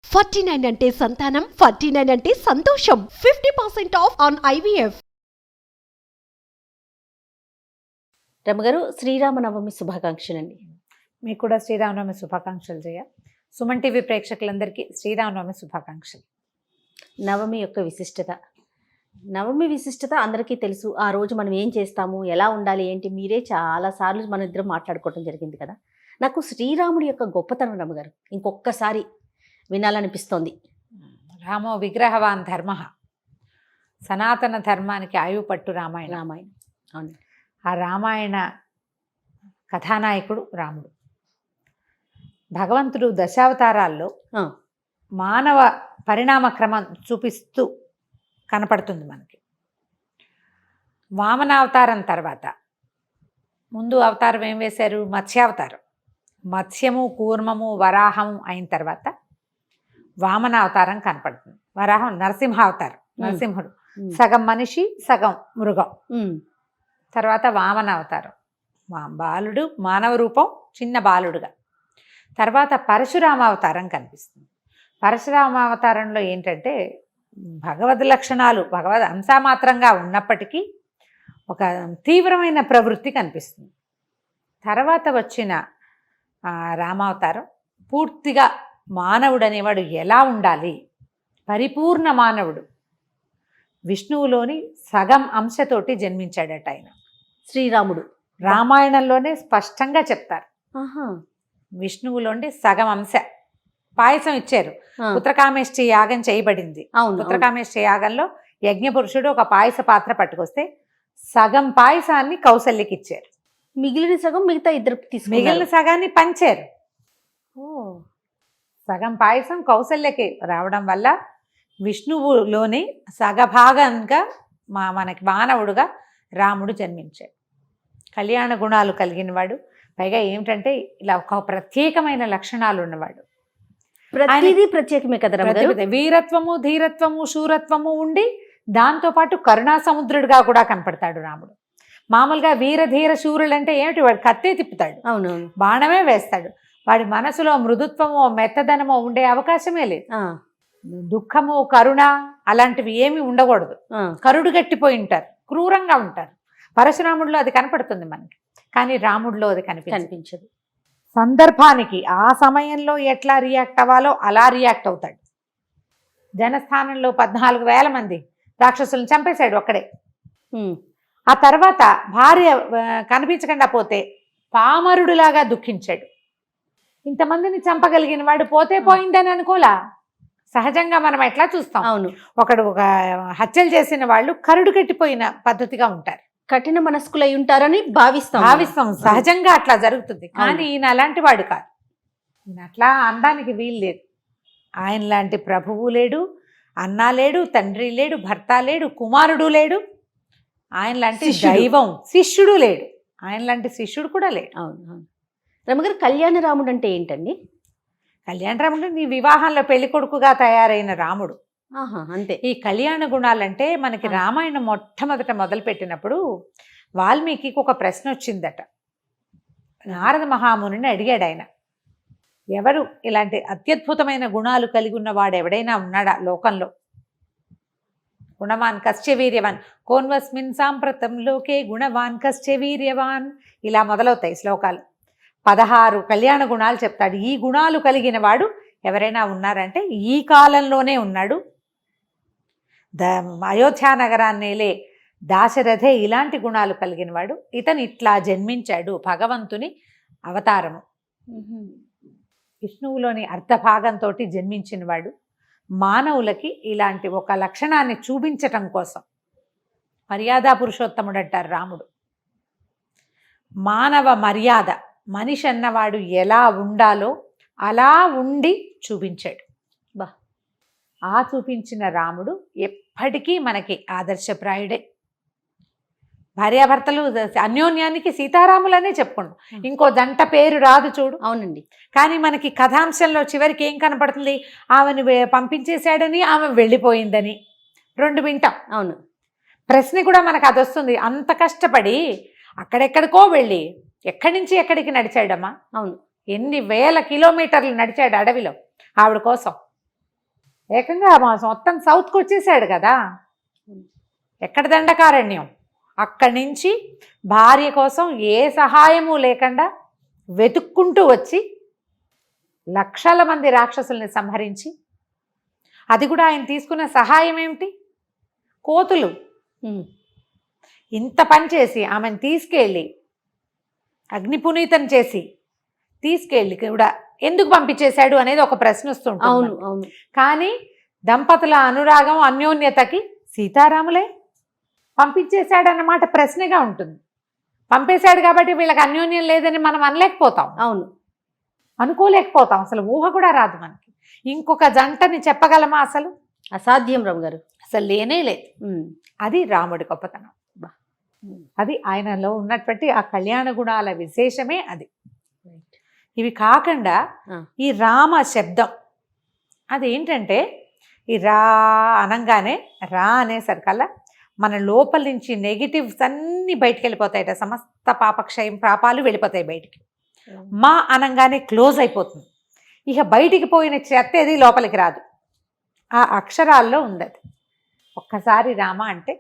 49 అంటే సంతానం, 49 అంటే సంతోషం. 50% ఆఫ్ ఆన్ IVF. రమగారు, శ్రీరామ నవమి శుభాకాంక్షలండి. మీకు కూడా శ్రీరామనవమి శుభాకాంక్షలు జయ. సుమన్ టీవీ ప్రేక్షకులందరికీ శ్రీరామనవమి శుభాకాంక్షలు. నవమి యొక్క విశిష్టత, నవమి విశిష్టత అందరికీ తెలుసు. ఆ రోజు మనం ఏం చేస్తాము, ఎలా ఉండాలి, ఏంటి, మీరే చాలాసార్లు మన ఇద్దరం మాట్లాడుకోవటం జరిగింది కదా. నాకు శ్రీరాముడి యొక్క గొప్పతనం రమగారు ఇంకొకసారి వినాలనిపిస్తోంది. రామో విగ్రహవాన్ ధర్మ, సనాతన ధర్మానికి ఆయువు పట్టు రామాయణ. రామాయణం, అవును. ఆ రామాయణ కథానాయకుడు రాముడు. భగవంతుడు దశావతారాల్లో మానవ పరిణామ క్రమం చూపిస్తూ కనపడుతుంది మనకి. వామనావతారం తర్వాత ముందు అవతారం ఏం వేశారు? మత్స్యావతారం. మత్స్యము, కూర్మము, వరాహము అయిన తర్వాత వామనావతారం కనపడుతుంది. వరాహం నరసింహావతారం, నరసింహుడు సగం మనిషి సగం మృగం. తర్వాత వామనావతారం, బాలుడు మానవ రూపం చిన్న బాలుడుగా. తర్వాత పరశురామావతారం కనిపిస్తుంది. పరశురామావతారంలో ఏంటంటే భగవద్ లక్షణాలు భగవద్ అంశమాత్రంగా ఉన్నప్పటికీ ఒక తీవ్రమైన ప్రవృత్తి కనిపిస్తుంది. తర్వాత వచ్చిన రామావతారం పూర్తిగా మానవుడు అనేవాడు ఎలా ఉండాలి, పరిపూర్ణ మానవుడు. విష్ణువులోని సగం అంశతోటి జన్మించాడట ఆయన శ్రీరాముడు. రామాయణంలోనే స్పష్టంగా చెప్తారు. విష్ణువులోని సగం అంశ. పాయసం ఇచ్చారు, పుత్రకామేష్టి యాగం చేయబడింది. పుత్రకామేష్టి యాగంలో యజ్ఞపురుషుడు ఒక పాయస పాత్ర పట్టుకొస్తే సగం పాయసాన్ని కౌసల్యకి ఇచ్చారు, మిగిలిన సగం మిగతా ఇద్దరు మిగిలిన సగాన్ని పంచారు. సగం పాయసం కౌసల్యకి రావడం వల్ల విష్ణువులోని సగభాగంగా మనకి మానవుడుగా రాముడు జన్మించాడు. కళ్యాణ గుణాలు కలిగినవాడు, పైగా ఏమిటంటే ఇలా ఒక ప్రత్యేకమైన లక్షణాలు ఉన్నవాడు. ప్రతిదీ ప్రత్యేకమే కదా. వీరత్వము, ధీరత్వము, శూరత్వము ఉండి దాంతోపాటు కరుణా సముద్రుడిగా కూడా కనపడతాడు రాముడు. మామూలుగా వీర ధీర శూరులు అంటే ఏమిటి? వాడు కత్తే తిప్పుతాడు, అవునవును, బాణమే వేస్తాడు. వాడి మనసులో మృదుత్వమో మెత్తదనమో ఉండే అవకాశమే లేదు. దుఃఖము, కరుణ అలాంటివి ఏమి ఉండకూడదు. కరుడు గట్టిపోయి ఉంటారు, క్రూరంగా ఉంటారు. పరశురాముడిలో అది కనపడుతుంది మనకి, కానీ రాముడిలో అది కనిపించదు. సందర్భానికి ఆ సమయంలో ఎట్లా రియాక్ట్ అవ్వాలో అలా రియాక్ట్ అవుతాడు. జనస్థానంలో 14,000 మంది రాక్షసులను చంపేశాడు ఒక్కడే. ఆ తర్వాత భార్య కనిపించకుండా పోతే పామరుడులాగా దుఃఖించాడు. ఇంతమందిని చంపగలిగిన వాడు పోతే పోయిందని అనుకోలా. సహజంగా మనం ఎట్లా చూస్తాం, అవును, ఒకడు ఒక హత్యలు చేసిన వాళ్ళు కరుడు కట్టిపోయిన పద్ధతిగా ఉంటారు, కఠిన మనస్కులై ఉంటారని భావిస్తాం. సహజంగా అట్లా జరుగుతుంది. కానీ ఈయన అలాంటి వాడు కాదు. ఈయన అట్లా అనడానికి వీలు లేదు. ఆయన లాంటి ప్రభువు లేడు, అన్న లేడు, తండ్రి లేడు, భర్త లేడు, కుమారుడు లేడు. ఆయన లాంటి దైవం శిష్యుడు లేడు. ఆయన లాంటి శిష్యుడు కూడా లేడు. అవును. రమగారు, కళ్యాణ రాముడు అంటే ఏంటండి? కళ్యాణ రాముడు నీ వివాహంలో పెళ్లి కొడుకుగా తయారైన రాముడు. అంతే. ఈ కళ్యాణ గుణాలంటే మనకి రామాయణం మొట్టమొదట మొదలుపెట్టినప్పుడు వాల్మీకి ఒక ప్రశ్న వచ్చిందట. నారద మహామునిని అడిగాడు ఆయన, ఎవరు ఇలాంటి అత్యద్భుతమైన గుణాలు కలిగి ఉన్నవాడు ఎవడైనా ఉన్నాడా లోకంలో? గుణవాన్ కశ్చ వీర్యవాన్, కోన్వస్మిన్ సాంప్రతం లోకే గుణవాన్ కశ్చ వీర్యవాన్, ఇలా మొదలవుతాయి శ్లోకాలు. 16 కళ్యాణ గుణాలు చెప్తాడు. ఈ గుణాలు కలిగిన వాడు ఎవరైనా ఉన్నారంటే ఈ కాలంలోనే ఉన్నాడు. అయోధ్యా నగరాన్నేలే దాశరథే ఇలాంటి గుణాలు కలిగిన వాడు. ఇతను ఇట్లా జన్మించాడు, భగవంతుని అవతారము. విష్ణువులోని అర్ధభాగంతో జన్మించిన వాడు. మానవులకి ఇలాంటి ఒక లక్షణాన్ని చూపించటం కోసం మర్యాదా పురుషోత్తముడు అంటారు రాముడు. మానవ మర్యాద, మనిషి అన్నవాడు ఎలా ఉండాలో అలా ఉండి చూపించాడు. ఆ చూపించిన రాముడు ఎప్పటికీ మనకి ఆదర్శప్రాయుడే. భార్యాభర్తలు అన్యోన్యానికి సీతారాములనే చెప్పుకుంటాం, ఇంకో జంట పేరు రాదు చూడు. అవునండి. కానీ మనకి కథాంశంలో చివరికి ఏం కనపడుతుంది? ఆమెను పంపించేశాడని, ఆమె వెళ్ళిపోయిందని రెండు వింటాం. అవును. ప్రశ్న కూడా మనకు అది వస్తుంది. అంత కష్టపడి అక్కడెక్కడికో వెళ్ళి ఎక్కడి నుంచి ఎక్కడికి నడిచాడమ్మా? అవును. ఎన్ని వేల కిలోమీటర్లు నడిచాడు అడవిలో ఆవిడ కోసం. ఏకంగా మొత్తం సౌత్కి వచ్చేసాడు కదా, ఎక్కడ దండకారణ్యం. అక్కడి నుంచి భార్య కోసం ఏ సహాయము లేకుండా వెతుక్కుంటూ వచ్చి లక్షల మంది రాక్షసుల్ని సంహరించి, అది కూడా ఆయన తీసుకున్న సహాయం ఏమిటి, కోతులు. ఇంత పని చేసి ఆమెను తీసుకెళ్ళి అగ్నిపునీతం చేసి తీసుకెళ్ళి కూడా ఎందుకు పంపించేశాడు అనేది ఒక ప్రశ్న వస్తుంటుంది. అవును అవును. కానీ దంపతుల అనురాగం అన్యోన్యతకి సీతారాములే పంపించేశాడన్నమాట ప్రశ్నగా ఉంటుంది. పంపేశాడు కాబట్టి వీళ్ళకి అన్యోన్యం లేదని మనం అనలేకపోతాం. అవును, అనుకోలేకపోతాం. అసలు ఊహ కూడా రాదు మనకి. ఇంకొక జంటని చెప్పగలమా? అసలు అసాధ్యం రమ్మ గారు, అసలు లేనే లేదు. అది రాముడి గొప్పతనం. అది ఆయనలో ఉన్నటువంటి ఆ కళ్యాణ గుణాల విశేషమే అది. ఇవి కాకుండా ఈ రామ శబ్దం అదేంటంటే, ఈ రా అనంగానే, రా అనేసరికల్లా మన లోపల నుంచి నెగిటివ్స్ అన్నీ బయటికి వెళ్ళిపోతాయట. సమస్త పాపక్షయం పాపాలు వెళ్ళిపోతాయి బయటికి. మా అనంగానే క్లోజ్ అయిపోతుంది. ఇక బయటికి పోయిన చెత్త ఏది లోపలికి రాదు. ఆ అక్షరాల్లో ఉంది అది. ఒక్కసారి రామ అంటే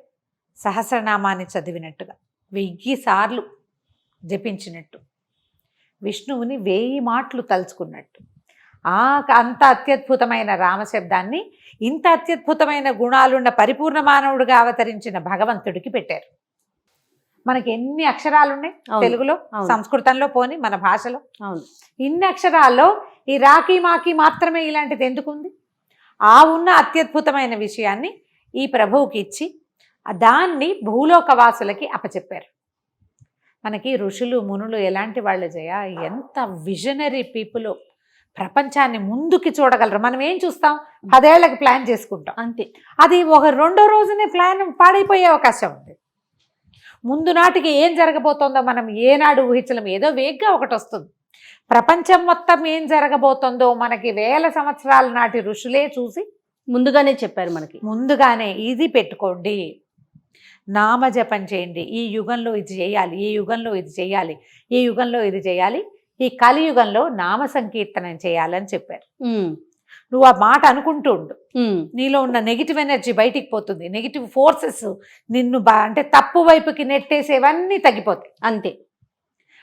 సహస్రనామాన్ని చదివినట్టుగా, 1000 సార్లు జపించినట్టు, విష్ణువుని 1000 మాటలు తలుచుకున్నట్టు. అంత అత్యద్భుతమైన రామశబ్దాన్ని ఇంత అత్యద్భుతమైన గుణాలున్న పరిపూర్ణ మానవుడిగా అవతరించిన భగవంతుడికి పెట్టారు. మనకి ఎన్ని అక్షరాలు ఉన్నాయి తెలుగులో, సంస్కృతంలో, పోని మన భాషలో. ఇన్ని అక్షరాల్లో ఈ రాకి మాకి మాత్రమే ఇలాంటిది ఎందుకుంది? ఆ ఉన్న అత్యద్భుతమైన విషయాన్ని ఈ ప్రభువుకి ఇచ్చి దాన్ని భూలోకవాసులకి అప్పచెప్పారు. మనకి ఋషులు మునులు ఎలాంటి వాళ్ళు జయ, ఎంత విజనరీ పీపుల్, ప్రపంచాన్ని ముందుకి చూడగలరు. మనం ఏం చూస్తాం, 10 ఏళ్ళకి ప్లాన్ చేసుకుంటాం అంతే. అది ఒక 2వ రోజునే ప్లాన్ పాడైపోయే అవకాశం ఉంది. ముందు నాటికి ఏం జరగబోతోందో మనం ఏనాడు ఊహించలేం. ఏదో వేగ్గా ఒకటి వస్తుంది. ప్రపంచం మొత్తం ఏం జరగబోతోందో మనకి 1000 సంవత్సరాల నాటి ఋషులే చూసి ముందుగానే చెప్పారు మనకి. ముందుగానే ఇది పెట్టుకోండి, నామజపం చేయండి, ఈ యుగంలో ఇది చేయాలి, ఈ యుగంలో ఇది చేయాలి, ఈ యుగంలో ఇది చేయాలి, ఈ కలియుగంలో నామ సంకీర్తనం చేయాలని చెప్పారు. నువ్వు ఆ మాట అనుకుంటూ ఉండు, నీలో ఉన్న నెగిటివ్ ఎనర్జీ బయటికి పోతుంది. నెగిటివ్ ఫోర్సెస్ నిన్ను అంటే తప్పు వైపుకి నెట్టేసేవన్నీ తగ్గిపోతాయి అంతే.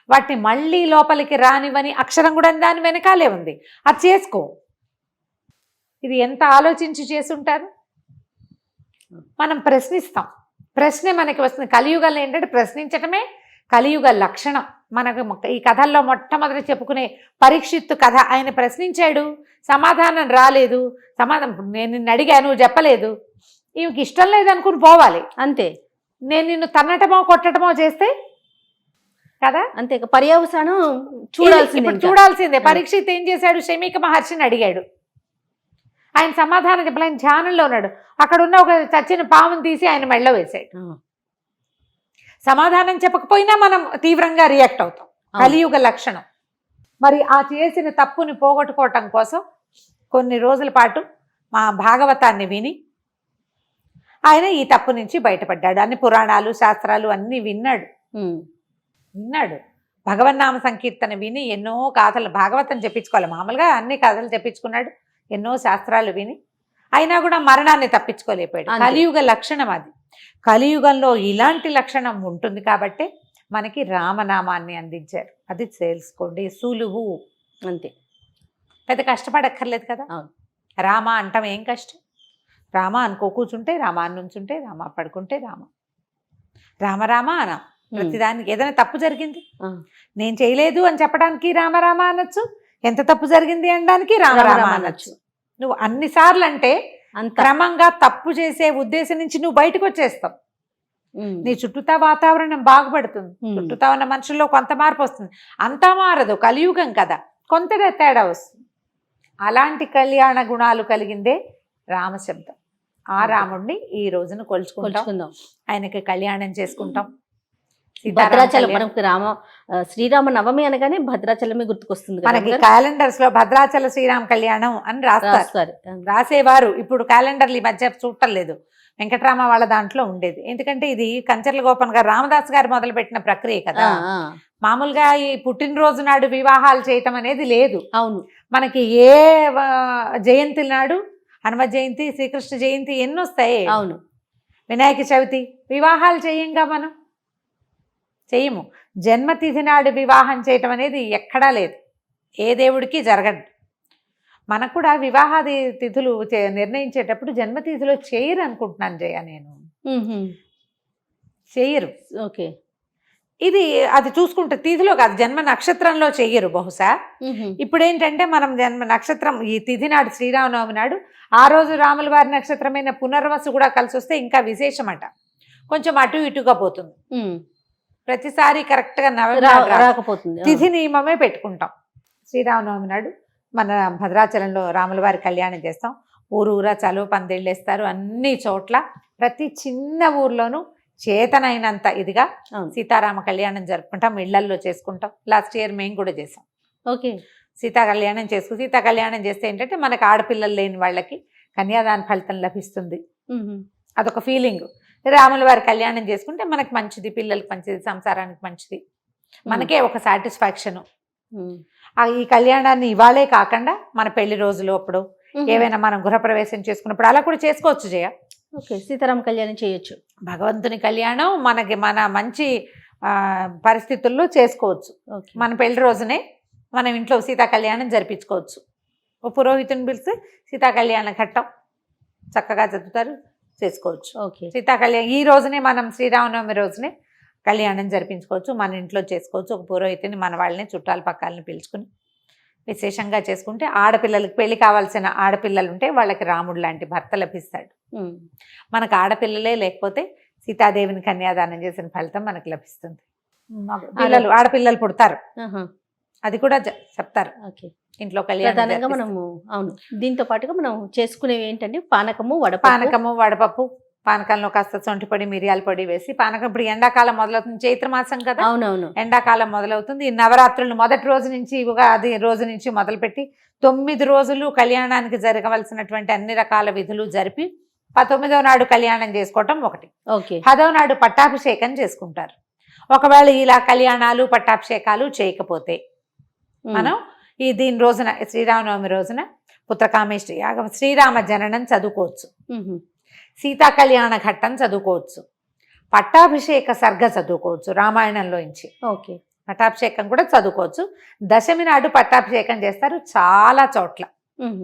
వాటిని మళ్ళీ లోపలికి రానివని అక్షరం కూడా దాని వెనకాలే ఉంది, అది చేసుకో. ఇది ఎంత ఆలోచించి చేసుంటారు. మనం ప్రశ్నిస్తాం, ప్రశ్నే మనకి వస్తుంది. కలియుగంలో ఏంటంటే ప్రశ్నించటమే కలియుగ లక్షణం. మనకు ఈ కథల్లో మొట్టమొదటి చెప్పుకునే పరీక్షిత్తు కథ, ఆయన ప్రశ్నించాడు, సమాధానం రాలేదు. నేను నిన్ను అడిగాను, నువ్వు చెప్పలేదు, ఈమెకి ఇష్టం లేదనుకుని పోవాలి అంతే. నేను నిన్ను తన్నటమో కొట్టటమో చేస్తే కదా అంతే, పర్యవసానం చూడాల్సిందే. పరీక్షిత్ ఏం చేశాడు, శమీక మహర్షిని అడిగాడు. ఆయన సమాధానం చెప్పలే, ఆయన ధ్యానంలో ఉన్నాడు. అక్కడ ఉన్న ఒక చచ్చిన పాముని తీసి ఆయన మెడలో వేశాడు. సమాధానం చెప్పకపోయినా మనం తీవ్రంగా రియాక్ట్ అవుతాం, కలియుగ లక్షణం. మరి ఆ చేసిన తప్పుని పోగొట్టుకోవటం కోసం కొన్ని రోజుల పాటు మా భాగవతాన్ని విని ఆయన ఈ తప్పు నుంచి బయటపడ్డాడు. అన్ని పురాణాలు శాస్త్రాలు అన్నీ విన్నాడు. భగవన్నామ సంకీర్తన విని ఎన్నో కథలు, భాగవతం చెప్పించుకోవాలి, మామూలుగా అన్ని కథలు చెప్పించుకున్నాడు, ఎన్నో శాస్త్రాలు విని. అయినా కూడా మరణాన్ని తప్పించుకోలేపాడు. కలియుగ లక్షణం అది. కలియుగంలో ఇలాంటి లక్షణం ఉంటుంది కాబట్టి మనకి రామనామాన్ని అందించారు. అది తెలుసుకోండి, సులువు అంతే, పెద్ద కష్టపడక్కర్లేదు కదా. రామ అంటాం ఏం కష్టం? రామ అనుకో కూర్చుంటే రామ, నుంచుంటే రామ, పడుకుంటే రామ, రామ రామ అనా. ప్రతిదానికి ఏదైనా తప్పు జరిగింది నేను చేయలేదు అని చెప్పడానికి రామ రామ అనొచ్చు, ఎంత తప్పు జరిగింది అనడానికి రామ రామ అనొచ్చు. నువ్వు అన్నిసార్లు అంటే క్రమంగా తప్పు చేసే ఉద్దేశం నుంచి నువ్వు బయటకు వచ్చేస్తావు. నీ చుట్టూతా వాతావరణం బాగుపడుతుంది, చుట్టూతా ఉన్న మనుషుల్లో కొంత మార్పు వస్తుంది. అంతా మారదు, కలియుగం కదా, కొంత తేడా వస్తుంది. అలాంటి కళ్యాణ గుణాలు కలిగిందే రామశబ్దం. ఆ రాముడిని ఈ రోజున కొలుచుకుంటాం, ఆయనకి కళ్యాణం చేసుకుంటాం. భద్రాచలం, మనకు శ్రీరామ నవమి అనగానే భద్రాచలమే గుర్తుకొస్తుంది. మనకి క్యాలెండర్స్ లో భద్రాచల శ్రీరామ కళ్యాణం అని రాస్తారు, రాసేవారు. ఇప్పుడు క్యాలెండర్లు ఈ మధ్య చూడటం లేదు. వెంకటరామ వాళ్ళ దాంట్లో ఉండేది. ఎందుకంటే ఇది కంచర్ల గోపన్ గారు, రామదాస్ గారు మొదలుపెట్టిన ప్రక్రియ కదా. మామూలుగా ఈ పుట్టినరోజు నాడు వివాహాలు చేయటం అనేది లేదు. అవును, మనకి ఏ జయంతి నాడు హనుమ జయంతి, శ్రీకృష్ణ జయంతి ఎన్ని వస్తాయి. అవును. వినాయక చవితి. వివాహాలు చేయంగా మనం, చెయ్యము. జన్మతిథి నాడు వివాహం చేయటం అనేది ఎక్కడా లేదు, ఏ దేవుడికి జరగదు. మనకు కూడా వివాహాది తిథులు నిర్ణయించేటప్పుడు జన్మతిథిలో చేయరు అనుకుంటున్నాను జయ, నేను చేయరు. ఓకే. ఇది అది చూసుకుంటే తిథిలో కాదు, జన్మ నక్షత్రంలో చెయ్యరు బహుశా. ఇప్పుడు ఏంటంటే మనం జన్మ నక్షత్రం ఈ తిథి నాడు, శ్రీరామనవమి నాడు, ఆ రోజు రాముల వారి నక్షత్రమైన పునర్వసు కూడా కలిసి వస్తే ఇంకా విశేషమట. కొంచెం అటు ఇటుగా పోతుంది, ప్రతిసారి కరెక్ట్గా రాకపోతుంది. తిథి నియమమే పెట్టుకుంటాం. శ్రీరామనవమి నాడు మన భద్రాచలంలో రాముల వారి కళ్యాణం చేస్తాం. ఊరూరా చలువ పందిళ్ళు వేస్తారు. అన్ని చోట్ల ప్రతి చిన్న ఊర్లోనూ చేతనైనంత ఇదిగా సీతారామ కళ్యాణం జరుపుకుంటాం, ఇళ్లల్లో చేసుకుంటాం. లాస్ట్ ఇయర్ మేము కూడా చేసాం. ఓకే. సీతా కళ్యాణం సీతా కళ్యాణం చేస్తే ఏంటంటే మనకు ఆడపిల్లలు లేని వాళ్ళకి కన్యాదాన ఫలితం లభిస్తుంది, అదొక ఫీలింగ్. రాముల వారి కళ్యాణం చేసుకుంటే మనకి మంచిది, పిల్లలకి మంచిది, సంసారానికి మంచిది, మనకే ఒక సాటిస్ఫాక్షను. ఈ కళ్యాణాన్ని ఇవాళే కాకుండా మన పెళ్లి రోజులు అప్పుడు ఏవైనా మనం గృహప్రవేశం చేసుకున్నప్పుడు అలా కూడా చేసుకోవచ్చు జయ. ఓకే. సీతారామ కళ్యాణం చేయొచ్చు. భగవంతుని కళ్యాణం మనకి మన మంచి పరిస్థితుల్లో చేసుకోవచ్చు. మన పెళ్లి రోజునే మనం ఇంట్లో సీతా కళ్యాణం జరిపించుకోవచ్చు. ఓ పురోహితుని పిలిస్తే సీతా కళ్యాణ ఘట్టం చక్కగా చదువుతారు, చేసుకోవచ్చు. ఓకే. సీతా కళ్యాణం ఈ రోజునే మనం శ్రీరామనవమి రోజునే కళ్యాణం జరిపించుకోవచ్చు, మన ఇంట్లో చేసుకోవచ్చు. ఒక పురోహితుని మన వాళ్ళని చుట్టాల పక్కాలని పిలుచుకుని విశేషంగా చేసుకుంటే ఆడపిల్లలకి, పెళ్లి కావాల్సిన ఆడపిల్లలు ఉంటే వాళ్ళకి రాముడు లాంటి భర్త లభిస్తాడు. మనకు ఆడపిల్లలే లేకపోతే సీతాదేవిని కన్యాదానం చేసిన ఫలితం మనకు లభిస్తుంది. పిల్లలు ఆడపిల్లలు పుడతారు, అది కూడా చెప్తారు ఇంట్లో కళ్యాణంగా మనము. అవును. దీంతో పాటుగా మనం చేసుకునేవి ఏంటంటే పానకము, వడపప్పు. పానకంలో కాస్త సొంటి పొడి, మిరియాల పొడి వేసి పానకం. ఇప్పుడు ఎండాకాలం మొదలవుతుంది, చైత్ర మాసం కదా. అవునవును. ఎండాకాలం మొదలవుతుంది. ఈ నవరాత్రులు మొదటి రోజు నుంచి, ఉగాది రోజు నుంచి మొదలుపెట్టి 9 రోజులు కళ్యాణానికి జరగవలసినటువంటి అన్ని రకాల విధులు జరిపి 19వ నాడు కళ్యాణం చేసుకోవటం ఒకటి. 10వ నాడు పట్టాభిషేకం చేసుకుంటారు. ఒకవేళ ఇలా కళ్యాణాలు పట్టాభిషేకాలు చేయకపోతే మనం దీని రోజున, శ్రీరామనవమి రోజున పుత్రకామేష్టి యాగం, శ్రీరామ జననం చదువుకోవచ్చు, సీతా కళ్యాణ ఘట్టం చదువుకోవచ్చు, పట్టాభిషేక సర్గ చదువుకోవచ్చు రామాయణంలోంచి. ఓకే. పట్టాభిషేకం కూడా చదువుకోవచ్చు. దశమి నాడు పట్టాభిషేకం చేస్తారు చాలా చోట్ల.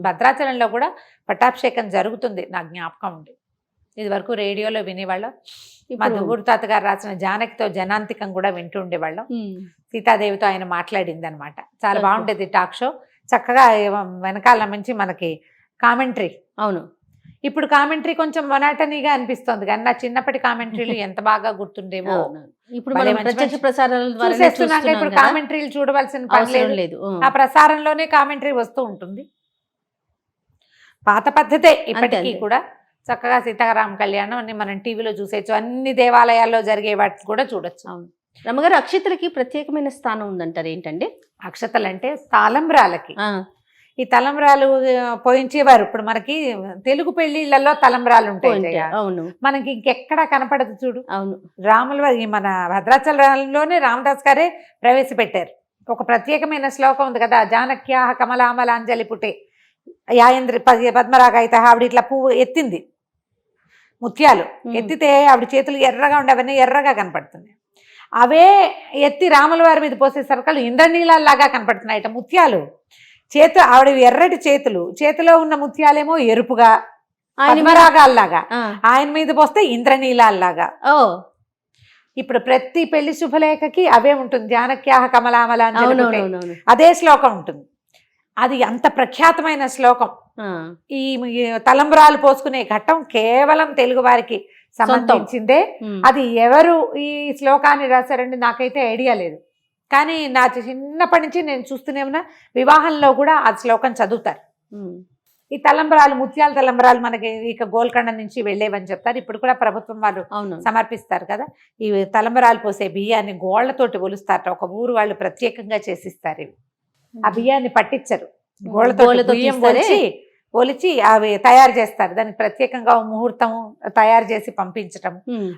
భద్రాచలంలో కూడా పట్టాభిషేకం జరుగుతుంది, నా జ్ఞాపకం ఉంది. ఇది వరకు రేడియోలో వినేవాళ్ళం. మా దువ్వూరు తాత గారు రాసిన జానకితో జనాంతికం కూడా వింటూ ఉండేవాళ్ళం. సీతాదేవితో ఆయన మాట్లాడింది అనమాట. చాలా బాగుండేది టాక్ షో. చక్కగా వెనకాల నుంచి మనకి కామెంటరీ. అవును. ఇప్పుడు కామెంటరీ కొంచెం మొనాటనీగా అనిపిస్తుంది, కానీ నా చిన్నప్పటి కామెంటరీలు ఎంత బాగా గుర్తుండేవో. ఇప్పుడు ప్రత్యక్ష ప్రసారాల ద్వారా చూస్తున్నాక ఇప్పుడు కామెంటరీలు చూడవలసిన పని లేదు, ఆ ప్రసారంలోనే కామెంటరీ వస్తూ ఉంటుంది. పాత పద్ధతే ఇప్పటికీ కూడా. చక్కగా సీతారామ కళ్యాణం అన్ని మనం టీవీలో చూసేయచ్చు, అన్ని దేవాలయాల్లో జరిగే వాటిని కూడా చూడొచ్చు. రమ్మగారు, అక్షతలకి ప్రత్యేకమైన స్థానం ఉందంటారు, ఏంటండి? అక్షతలు అంటే తలంబ్రాలకి. ఈ తలంబ్రాలు పోయించేవారు. ఇప్పుడు మనకి తెలుగు పెళ్లిళ్లలో తలంబ్రాలు ఉంటాయి, అవును, మనకి ఇంకెక్కడా కనపడదు చూడు. అవును. రాముల వారి మన భద్రాచలంలోనే రామదాస్ గారే ప్రవేశపెట్టారు. ఒక ప్రత్యేకమైన శ్లోకం ఉంది కదా, జానక్యా కమలామలాంజలి పుటే యాయంద్రి పద్మరాగాయిత. ఆవిడ ఇట్లా పువ్వు ఎత్తింది, ముత్యాలు ఎత్తితే ఆవిడ చేతులు ఎర్రగా ఉండే, అవన్నీ ఎర్రగా కనపడుతున్నాయి. అవే ఎత్తి రాముల వారి మీద పోసే సరకలు ఇంద్రనీలాల్లాగా కనపడుతున్నాయట ముత్యాలు. ఆవిడ ఎర్రటి చేతులు, చేతిలో ఉన్న ముత్యాలేమో ఎరుపుగా పద్మరాగాల్లాగా, ఆయన మీద పోస్తే ఇంద్రనీలాల్లాగా. ఇప్పుడు ప్రతి పెళ్లి శుభలేఖకి అవే ఉంటుంది, జానక్యాహ కమలామలాంజలి, అదే శ్లోకం ఉంటుంది. అది అంత ప్రఖ్యాతమైన శ్లోకం. ఈ తలంబ్రాలు పోసుకునే ఘట్టం కేవలం తెలుగు వారికి సంబంధించిందే. అది ఎవరు ఈ శ్లోకాన్ని రాశారండి నాకైతే ఐడియా లేదు, కానీ నా చిన్నప్పటి నుంచి నేను చూస్తూనే ఉన్నా, వివాహంలో కూడా ఆ శ్లోకం చదువుతారు. ఈ తలంబ్రాలు, ముత్యాల తలంబ్రాలు మనకి ఇక గోల్కొండ నుంచి వెళ్ళేవని చెప్తారు. ఇప్పుడు కూడా ప్రభుత్వం వాళ్ళు సమర్పిస్తారు కదా. ఈ తలంబ్రాలు పోసే బియ్యాన్ని గోళ్లతోటి ఒలుస్తారట, ఒక ఊరు వాళ్ళు ప్రత్యేకంగా చేసిస్తారు. ఇవి ఆ బియ్యాన్ని పట్టించరు, గోళ్లతో బియ్యం ఒలిచి అవి తయారు చేస్తారు. దానికి ప్రత్యేకంగా ముహూర్తం తయారు చేసి పంపించటం.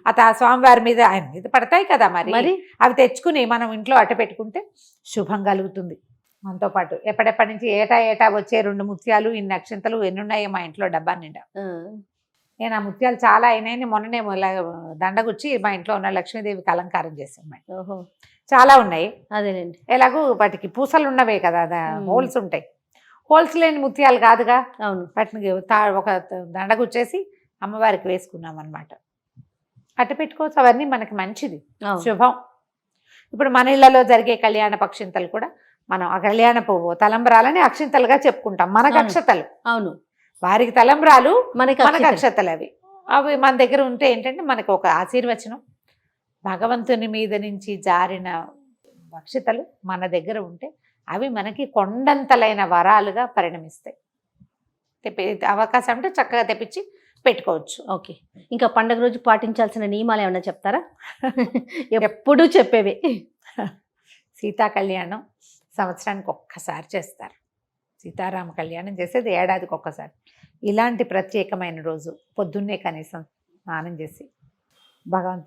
ఆ స్వామివారి మీద, ఆయన మీద పడతాయి కదా, మరి అవి తెచ్చుకుని మనం ఇంట్లో అట్ట పెట్టుకుంటే శుభం కలుగుతుంది. మనతో పాటు ఎప్పటి నుంచి ఏటా వచ్చే 2 ముత్యాలు ఇన్ని అక్షింతలు ఎన్ని ఉన్నాయో మా ఇంట్లో డబ్బా నిండా. నేను ఆ ముత్యాలు చాలా అయినాయని మొన్ననే దండగుచ్చి మా ఇంట్లో ఉన్న లక్ష్మీదేవికి అలంకారం చేసాను. ఓహో, చాలా ఉన్నాయి. అదేనండి. ఎలాగూ వాటికి పూసలు ఉన్నవే కదా, హోల్స్ ఉంటాయి. హోల్స్ లేని ముత్యాలు కాదుగా. అవును. వాటిని ఒక దండగుచ్చేసి అమ్మవారికి వేసుకున్నాం అనమాట. అట్టు పెట్టుకోవచ్చు, అవన్నీ మనకి మంచిది, శుభం. ఇప్పుడు మన ఇళ్లలో జరిగే కళ్యాణ పక్షింతలు కూడా మనం ఆ కళ్యాణ పువ్వు తలంబ్రాలని అక్షింతలుగా చెప్పుకుంటాం. మనకు అక్షతలు, అవును, వారికి తలంబ్రాలు, మనకు అక్షతలు. అవి మన దగ్గర ఉంటే ఏంటంటే మనకు ఒక ఆశీర్వచనం. భగవంతుని మీద నుంచి జారిన అక్షతలు మన దగ్గర ఉంటే అవి మనకి కొండంతలైన వరాలుగా పరిణమిస్తాయి. అవకాశం అంటే చక్కగా తెప్పించి పెట్టుకోవచ్చు. ఓకే, ఇంకా పండుగ రోజు పాటించాల్సిన నియమాలు ఏమన్నా చెప్తారా? ఎప్పుడూ చెప్పేవి. సీతా కళ్యాణం సంవత్సరానికి ఒక్కసారి చేస్తారు. సీతారామ కళ్యాణం చేసేది ఏడాదికి ఒక్కసారి. ఇలాంటి ప్రత్యేకమైన రోజు పొద్దున్నే కనీసం స్నానం చేసి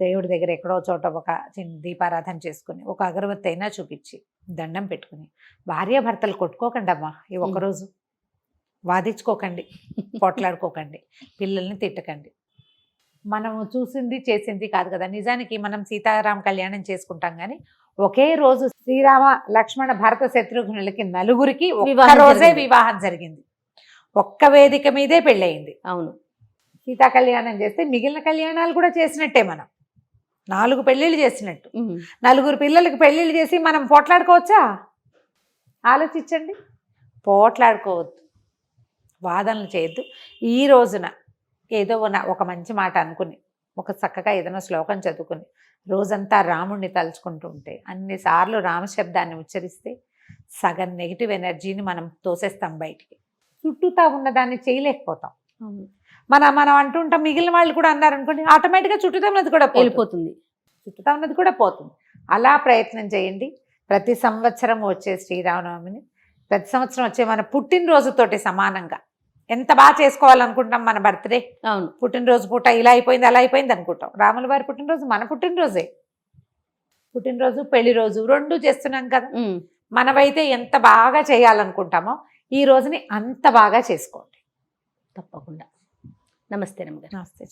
దేవుడి దగ్గర ఎక్కడో చోట ఒక చిన్న దీపారాధన చేసుకుని ఒక అగరబత్తి అయినా చూపించి దండం పెట్టుకుని, భార్యాభర్తలు కొట్టుకోకండి అమ్మా ఈ ఒక్కరోజు, వాదించుకోకండి, పోట్లాడుకోకండి, పిల్లల్ని తిట్టకండి. మనము చూసింది చేసింది కాదు కదా. నిజానికి మనం సీతారామ కళ్యాణం చేసుకుంటాం కానీ ఒకే రోజు శ్రీరామ లక్ష్మణ భరత శత్రుఘ్నులకి నలుగురికి ఒక్క రోజే వివాహం జరిగింది. ఒక్క వేదిక మీదే పెళ్ళయింది. అవును, సీతా కళ్యాణం చేస్తే మిగిలిన కళ్యాణాలు కూడా చేసినట్టే. మనం 4 పెళ్ళిళ్ళు చేసినట్టు 4 పిల్లలకి పెళ్ళిళ్ళు చేసి మనం పోట్లాడుకోవచ్చా? ఆలోచించండి. పోట్లాడుకోవద్దు, వాదనలు చేయొద్దు. ఈ రోజున ఏదో ఒక మంచి మాట అనుకుని ఒక చక్కగా ఏదైనా శ్లోకం చదువుకుని రోజంతా రాముణ్ణి తలుచుకుంటూ ఉంటే, అన్నిసార్లు రామశబ్దాన్ని ఉచ్చరిస్తే సగం నెగిటివ్ ఎనర్జీని మనం తోసేస్తాం బయటికి. చుట్టూతా ఉన్నదాన్ని చేయలేకపోతాం. మనం అంటుంటాం, మిగిలిన వాళ్ళు కూడా అన్నారనుకోండి, ఆటోమేటిక్గా చుట్టూతా ఉన్నది కూడా వెళ్ళిపోతుంది, చుట్టూతా ఉన్నది కూడా పోతుంది. అలా ప్రయత్నం చేయండి. ప్రతి సంవత్సరం వచ్చే శ్రీరామనవమిని ప్రతి సంవత్సరం వచ్చే మన పుట్టినరోజుతోటి సమానంగా ఎంత బాగా చేసుకోవాలనుకుంటాం మన బర్త్డే. అవును, పుట్టినరోజు పూట ఇలా అయిపోయింది అలా అయిపోయింది అనుకుంటాం. రాముల వారి పుట్టినరోజు మన పుట్టినరోజే. పుట్టినరోజు పెళ్లి రోజు 2 చేస్తున్నాం కదా. మనమైతే ఎంత బాగా చేయాలనుకుంటామో ఈ రోజుని అంత బాగా చేసుకోండి తప్పకుండా. నమస్తే రమ్మ గారు. నమస్తే.